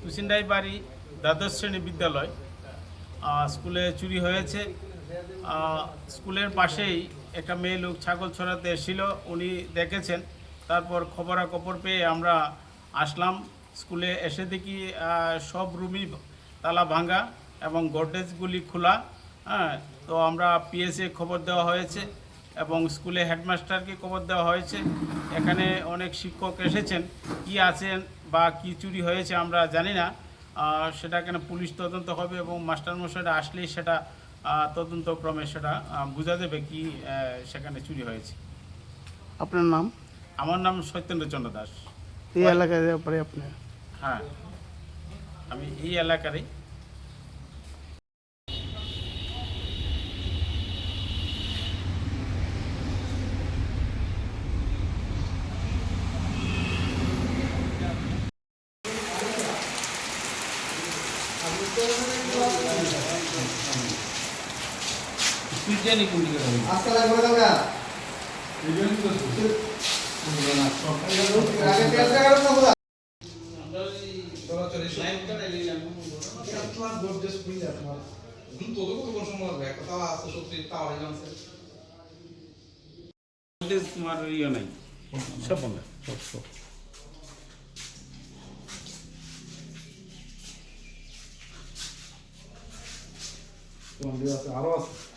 কুচিন্ডাই বাড়ি দ্বাদশ শ্রেণী বিদ্যালয়। স্কুলে চুরি হয়েছে। স্কুলের পাশেই একটা মেয়ে লোক ছাগল ছড়াতে এসেছিল, উনি দেখেছেন। তারপর খবরাখবর পেয়ে আমরা আসলাম। স্কুলে এসে দেখি সব রুমই তালা ভাঙা এবং গডরেজগুলি খোলা। হ্যাঁ, তো আমরা পিএসএ খবর দেওয়া হয়েছে এবং স্কুলে হেডমাস্টারকে খবর দেওয়া হয়েছে। এখানে অনেক শিক্ষক এসেছেন, কি আছেন বা কি চুরি হয়েছে আমরা জানি না। সেটা কেন পুলিশ তদন্ত হবে এবং মাস্টারমশাইরা আসলেই সেটা তদন্তক্রমে সেটা বোঝা যাবে কি সেখানে চুরি হয়েছে। আপনার নাম? আমার নাম সত্যেন্দ্রচন্দ্র দাস। এই এলাকায় পরে আপনি? হ্যাঁ, আমি এই এলাকারই। তোমার ইয়ে নাই, সব বন্ধ। আরো আছে।